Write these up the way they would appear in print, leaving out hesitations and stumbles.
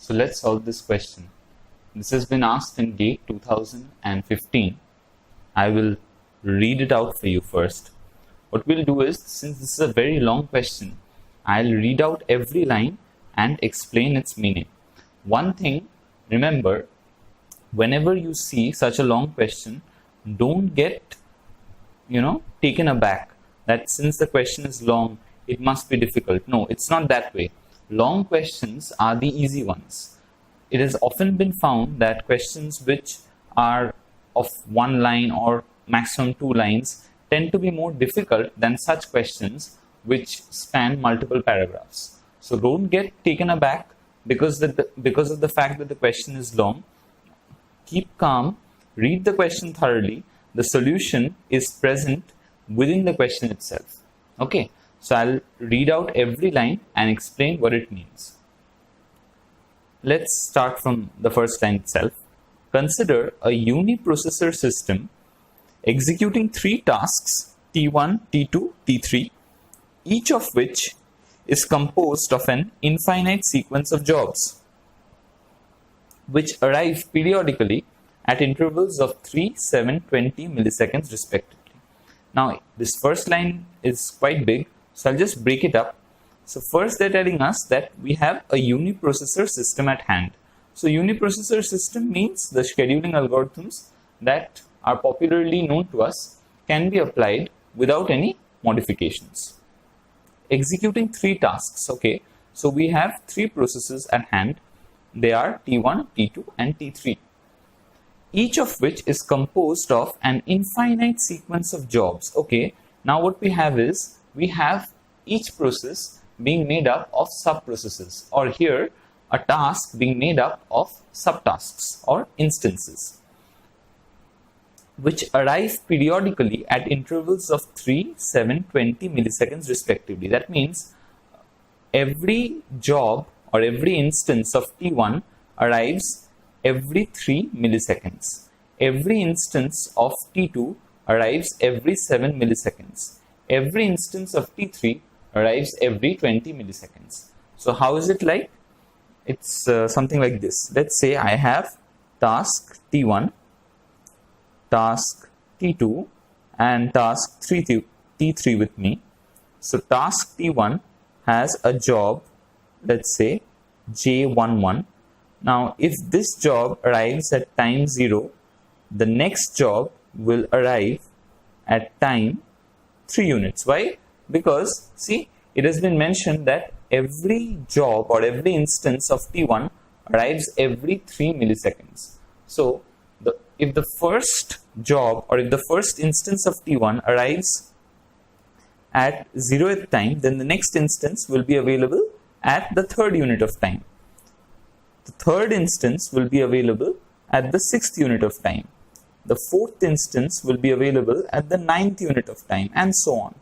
So let's solve this question. This has been asked in GATE 2015. I will read it out for you first. What we'll do is, since this is a very long question, I'll read out every line and explain its meaning. One thing, remember, whenever you see such a long question, don't get, taken aback that since the question is long, it must be difficult. No, it's not that way. Long questions are the easy ones. It has often been found that questions which are of one line or maximum 2 lines tend to be more difficult than such questions which span multiple paragraphs. So don't get taken aback because of the fact that the question is long. Keep calm, read the question thoroughly. The solution is present within the question itself. Okay, so I'll read out every line and explain what it means. Let's start from the first line itself. Consider a uniprocessor system executing 3 tasks, T1, T2, T3, each of which is composed of an infinite sequence of jobs, which arrive periodically at intervals of 3, 7, 20 milliseconds respectively. Now, this first line is quite big, so I'll just break it up. So first they're telling us that we have a uniprocessor system at hand. So uniprocessor system means the scheduling algorithms that are popularly known to us can be applied without any modifications. Executing 3 tasks, okay. So we have 3 processes at hand. They are T1, T2 and T3. Each of which is composed of an infinite sequence of jobs. Okay, now what we have is, we have each process being made up of sub-processes, or here a task being made up of subtasks or instances, which arrive periodically at intervals of 3, 7, 20 milliseconds respectively. That means every job or every instance of T1 arrives every 3 milliseconds. Every instance of T2 arrives every 7 milliseconds. Every instance of T3 arrives every 20 milliseconds. So how is it like? It's something like this. Let's say I have task T1, task T2 and task T3 with me. So task T1 has a job, let's say J11. Now if this job arrives at time 0, the next job will arrive at time 3 units. Why? Because see, it has been mentioned that every job or every instance of T1 arrives every 3 milliseconds. So if the first job or if the first instance of T1 arrives at 0th time, then the next instance will be available at the 3rd unit of time. The 3rd instance will be available at the 6th unit of time. The 4th instance will be available at the 9th unit of time, and so on.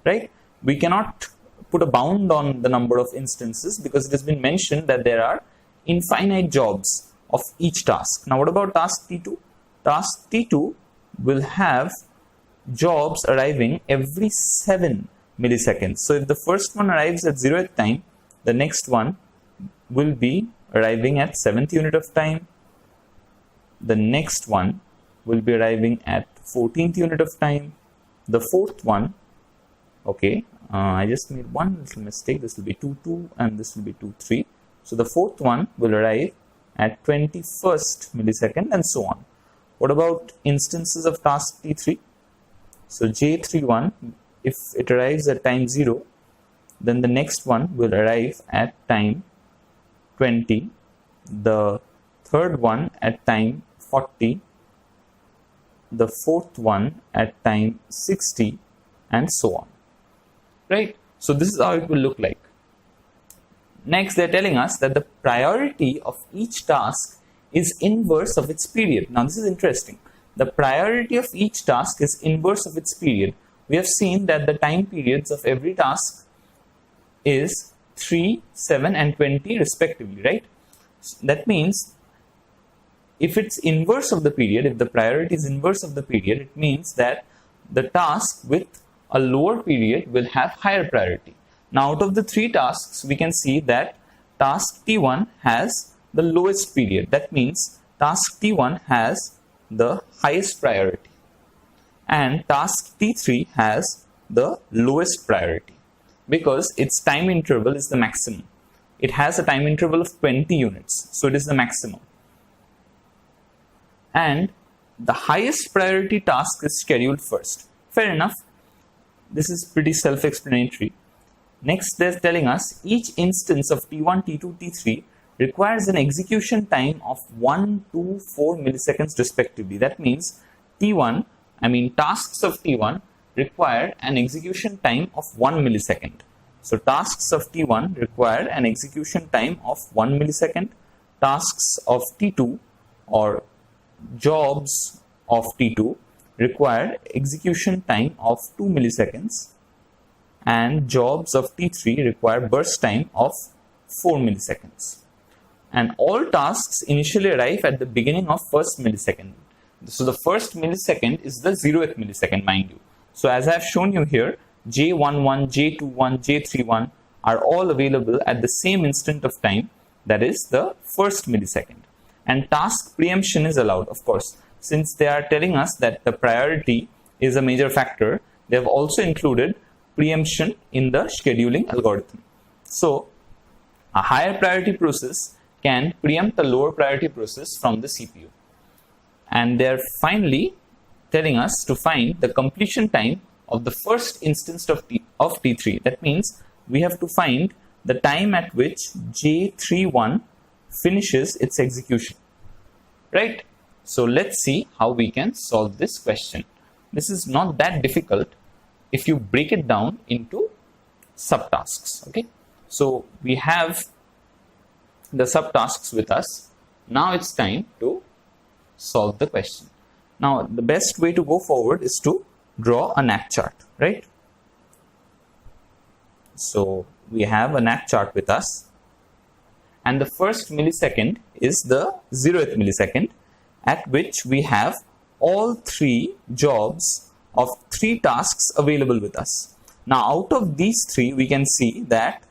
Right? We cannot put a bound on the number of instances because it has been mentioned that there are infinite jobs of each task. Now what about task T2? Task T2 will have jobs arriving every 7 milliseconds. So if the first one arrives at 0th time, the next one will be arriving at 7th unit of time. The next one will be arriving at 14th unit of time. The 4th one, okay, I just made one little mistake. This will be 2.2 and this will be 2.3. So the 4th one will arrive at 21st millisecond and so on. What about instances of task T3? So J31, if it arrives at time 0, then the next one will arrive at time 20, the 3rd one at time 40, the 4th one at time 60 and so on. Right? So this is how it will look like. Next, they're telling us that the priority of each task is inverse of its period. Now this is interesting. The priority of each task is inverse of its period. We have seen that the time periods of every task is 3, 7 and 20 respectively, right? That means if it's inverse of the period, if the priority is inverse of the period, it means that the task with a lower period will have higher priority. Now out of the 3 tasks, we can see that task T1 has the lowest period. That means task T1 has the highest priority and task T3 has the lowest priority because its time interval is the maximum. It has a time interval of 20 units, so it is the maximum. And the highest priority task is scheduled first. Fair enough. This is pretty self-explanatory. Next, they're telling us each instance of T1, T2, T3 requires an execution time of 1, 2, 4 milliseconds respectively. That means tasks of T1 require an execution time of 1 millisecond. So tasks of T1 require an execution time of 1 millisecond. Tasks of T2 or jobs of T2 require execution time of 2 milliseconds. And jobs of T3 require burst time of 4 milliseconds. And all tasks initially arrive at the beginning of first millisecond. So the first millisecond is the 0th millisecond, mind you. So as I have shown you here, J11, J21, J31 are all available at the same instant of time, that is the first millisecond. And task preemption is allowed, of course. Since they are telling us that the priority is a major factor, they have also included preemption in the scheduling algorithm. So a higher priority process can preempt a lower priority process from the CPU. And they are finally telling us to find the completion time of the first instance of T3. That means we have to find the time at which J31 finishes its execution, right? So let's see how we can solve this question. This is not that difficult if you break it down into subtasks. Okay, so we have the subtasks with us. Now it's time to solve the question. Now the best way to go forward is to draw a NAT chart, right? So we have a NAT chart with us, and the first millisecond is the 0th millisecond at which we have all 3 jobs of 3 tasks available with us. Now out of these 3, we can see that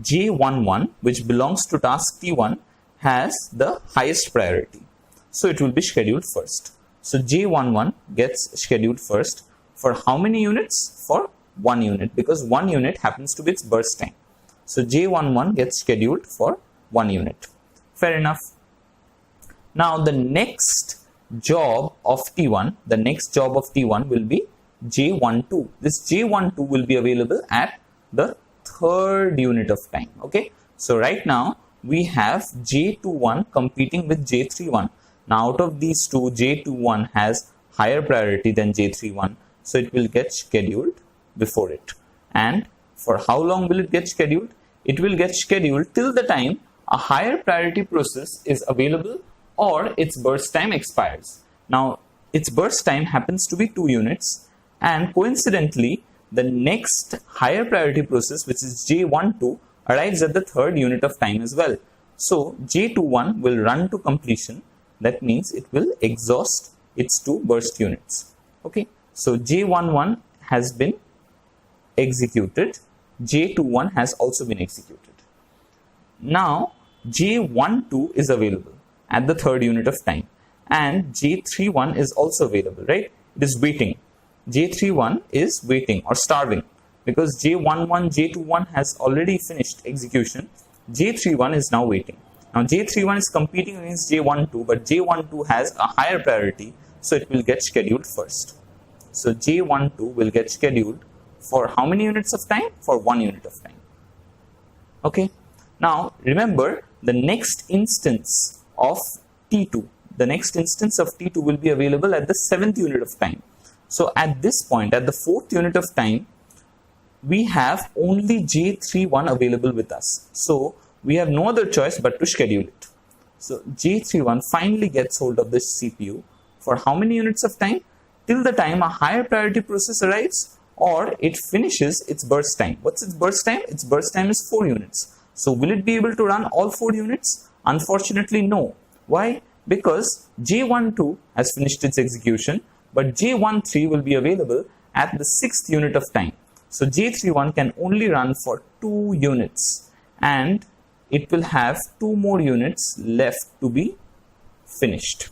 J11, which belongs to task T1, has the highest priority. So it will be scheduled first. So J11 gets scheduled first for how many units? For 1 unit, because 1 unit happens to be its burst time. So J11 gets scheduled for 1 unit. Fair enough. Now the next job of T1, will be J12. This J12 will be available at the 3rd unit of time. Okay, so right now we have J21 competing with J31. Now out of these two, J21 has higher priority than J31, so it will get scheduled before it. And for how long will it get scheduled? It will get scheduled till the time a higher priority process is available or its burst time expires. Now its burst time happens to be 2 units, and coincidentally the next higher priority process, which is J12, arrives at the 3rd unit of time as well. So J21 will run to completion. That means it will exhaust its 2 burst units. Okay, so J11 has been executed, J21 has also been executed. Now J12 is available at the 3rd unit of time, and J31 is also available, right? It is waiting. J31 is waiting or starving because J11, J21 has already finished execution. J31 is now waiting. Now J31 is competing against J12, but J12 has a higher priority, so it will get scheduled first. So J12 will get scheduled for how many units of time? For 1 unit of time. Okay. Now remember, the next instance of T2, will be available at the 7th unit of time. So at this point, at the 4th unit of time, we have only J31 available with us. So we have no other choice but to schedule it. So J31 finally gets hold of this CPU for how many units of time? Till the time a higher priority process arrives or it finishes its burst time. What's its burst time? Its burst time is 4 units. So will it be able to run all 4 units? Unfortunately, no. Why? Because J12 has finished its execution, but J13 will be available at the 6th unit of time. So J31 can only run for 2 units, and it will have 2 more units left to be finished.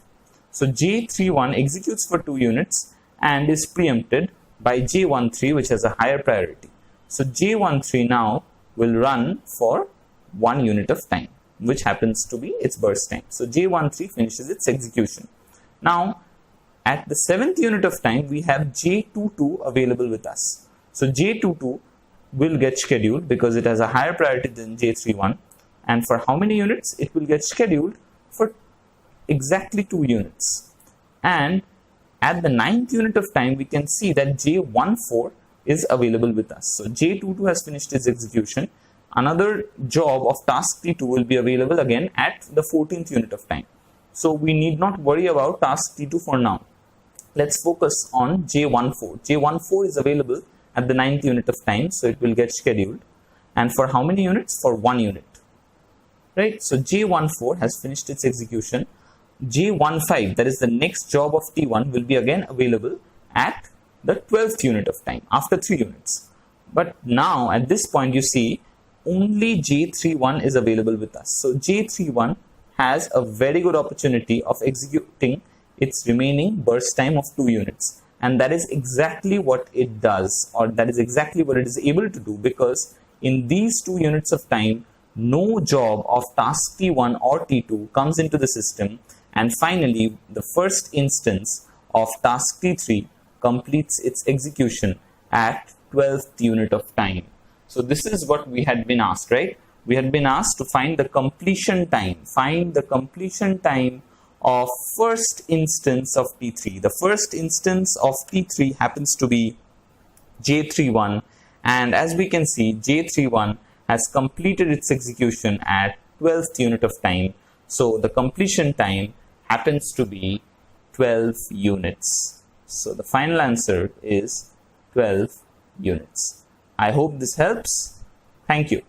So J31 executes for 2 units and is preempted by J13, which has a higher priority. So J13 now will run for 1 unit of time, which happens to be its burst time. So J13 finishes its execution. Now, at the 7th unit of time, we have J22 available with us. So J22 will get scheduled because it has a higher priority than J31. And for how many units? It will get scheduled for exactly 2 units. And at the 9th unit of time, we can see that J14 is available with us. So J22 has finished its execution. Another job of task T2 will be available again at the 14th unit of time. So we need not worry about task T2 for now. Let's focus on J14. J14 is available at the 9th unit of time, so it will get scheduled. And for how many units? For 1 unit. Right? So J14 has finished its execution. J15, that is the next job of T1, will be again available at the 12th unit of time, after 3 units. But now, at this point, you see, only J31 is available with us. So J31 has a very good opportunity of executing its remaining burst time of 2 units. And that is exactly what it does, or that is exactly what it is able to do, because in these 2 units of time, no job of task T1 or T2 comes into the system. And finally, the first instance of task T3 completes its execution at 12th unit of time. So this is what we had been asked, right? We had been asked to find the completion time. Find the completion time of first instance of T3. The first instance of T3 happens to be J31. And as we can see, J31 has completed its execution at 12th unit of time. So the completion time happens to be 12 units. So the final answer is 12 units. I hope this helps. Thank you.